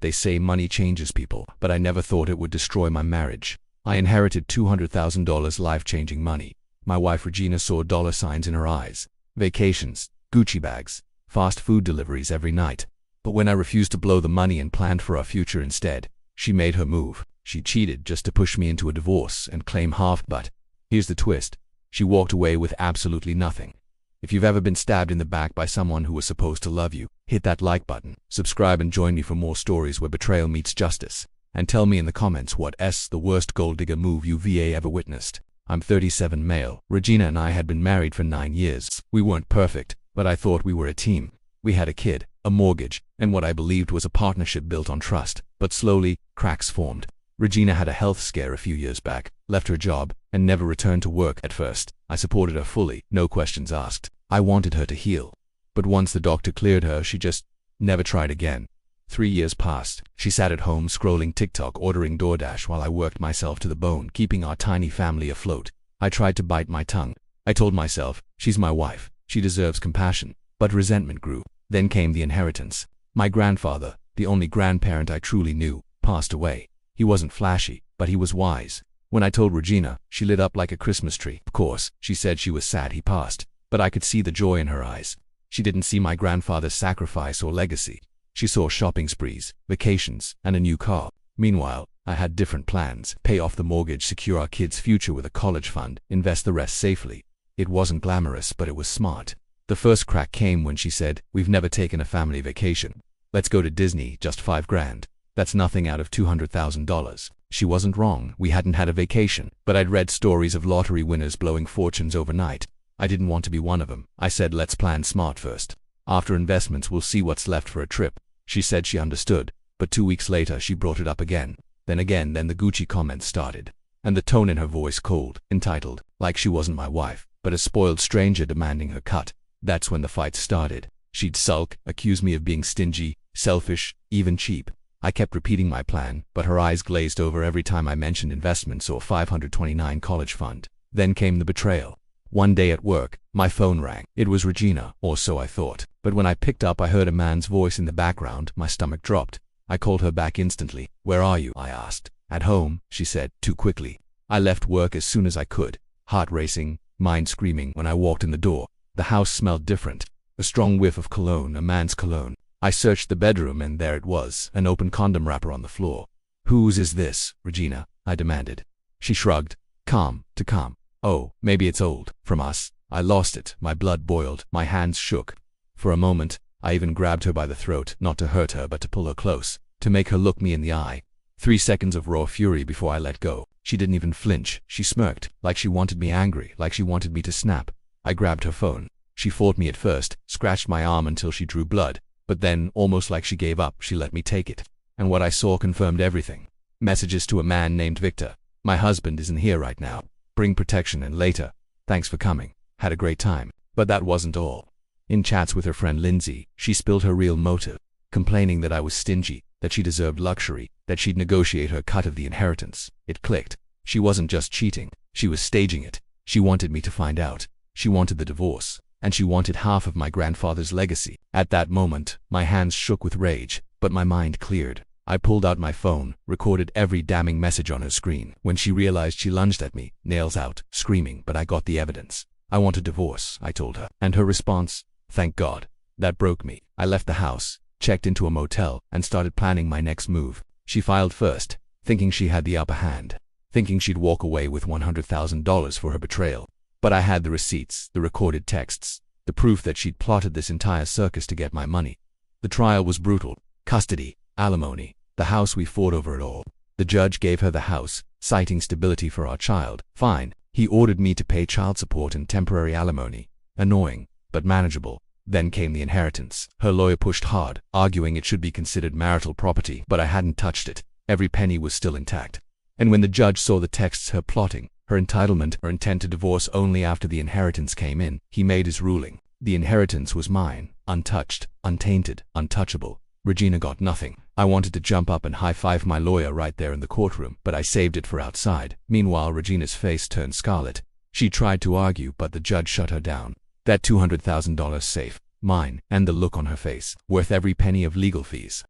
They say money changes people, but I never thought it would destroy my marriage. I inherited $200,000 life-changing money. My wife Regina saw dollar signs in her eyes. Vacations, Gucci bags, fast food deliveries every night. But when I refused to blow the money and planned for our future instead, she made her move. She cheated just to push me into a divorce and claim half, but here's the twist. She walked away with absolutely nothing. If you've ever been stabbed in the back by someone who was supposed to love you, hit that like button, subscribe and join me for more stories where betrayal meets justice. And tell me in the comments what's the worst gold digger move you've ever witnessed. I'm 37 male. Regina and I had been married for 9 years. We weren't perfect, but I thought we were a team. We had a kid, a mortgage, and what I believed was a partnership built on trust. But slowly, cracks formed. Regina had a health scare a few years back, left her job, and never returned to work. At first, I supported her fully, no questions asked. I wanted her to heal. But once the doctor cleared her, she just never tried again. 3 years passed. She sat at home scrolling TikTok, ordering DoorDash while I worked myself to the bone, keeping our tiny family afloat. I tried to bite my tongue. I told myself, she's my wife, she deserves compassion. But resentment grew. Then came the inheritance. My grandfather, the only grandparent I truly knew, passed away. He wasn't flashy, but he was wise. When I told Regina, she lit up like a Christmas tree. Of course, she said she was sad he passed, but I could see the joy in her eyes. She didn't see my grandfather's sacrifice or legacy. She saw shopping sprees, vacations, and a new car. Meanwhile, I had different plans. Pay off the mortgage, secure our kids' future with a college fund, invest the rest safely. It wasn't glamorous, but it was smart. The first crack came when she said, "We've never taken a family vacation. Let's go to Disney, just $5,000. That's nothing out of $200,000. She wasn't wrong. We hadn't had a vacation, but I'd read stories of lottery winners blowing fortunes overnight. I didn't want to be one of them. I said, let's plan smart first. After investments, we'll see what's left for a trip. She said she understood, but 2 weeks later she brought it up again. Then the Gucci comments started. And the tone in her voice cold, entitled, like she wasn't my wife, but a spoiled stranger demanding her cut. That's when the fight started. She'd sulk, accuse me of being stingy, selfish, even cheap. I kept repeating my plan, but her eyes glazed over every time I mentioned investments or 529 college fund. Then came the betrayal. One day at work, my phone rang. It was Regina, or so I thought. But when I picked up, I heard a man's voice in the background. My stomach dropped. I called her back instantly. "Where are you?" I asked. "At home," she said, too quickly. I left work as soon as I could, heart racing, mind screaming. When I walked in the door, the house smelled different. A strong whiff of cologne, a man's cologne. I searched the bedroom and there it was, an open condom wrapper on the floor. "Whose is this, Regina?" I demanded. She shrugged. Calm. "Oh, maybe it's old. From us." I lost it. My blood boiled. My hands shook. For a moment, I even grabbed her by the throat, not to hurt her but to pull her close, to make her look me in the eye. 3 seconds of raw fury before I let go. She didn't even flinch. She smirked, like she wanted me angry, like she wanted me to snap. I grabbed her phone. She fought me at first, scratched my arm until she drew blood. But then, almost like she gave up, she let me take it. And what I saw confirmed everything. Messages to a man named Victor. "My husband isn't here right now. Bring protection, and later. Thanks for coming. Had a great time." But that wasn't all. In chats with her friend Lindsay, she spilled her real motive, complaining that I was stingy, that she deserved luxury, that she'd negotiate her cut of the inheritance. It clicked. She wasn't just cheating, she was staging it. She wanted me to find out. She wanted the divorce. And she wanted half of my grandfather's legacy. At that moment, my hands shook with rage, but my mind cleared. I pulled out my phone, recorded every damning message on her screen. When she realized, she lunged at me, nails out, screaming, but I got the evidence. "I want a divorce," I told her. And her response? Thank God. That broke me. I left the house, checked into a motel, and started planning my next move. She filed first, thinking she had the upper hand, thinking she'd walk away with $100,000 for her betrayal. But I had the receipts, the recorded texts, the proof that she'd plotted this entire circus to get my money. The trial was brutal. Custody, alimony, the house. We fought over it all. The judge gave her the house, citing stability for our child. Fine. He ordered me to pay child support and temporary alimony. Annoying, but manageable. Then came the inheritance. Her lawyer pushed hard, arguing it should be considered marital property, but I hadn't touched it. Every penny was still intact. And when the judge saw the texts, her plotting, her entitlement, her intent to divorce only after the inheritance came in, he made his ruling. The inheritance was mine, untouched, untainted, untouchable. Regina got nothing. I wanted to jump up and high-five my lawyer right there in the courtroom, but I saved it for outside. Meanwhile, Regina's face turned scarlet. She tried to argue, but the judge shut her down. That $200,000 safe, mine, and the look on her face, worth every penny of legal fees.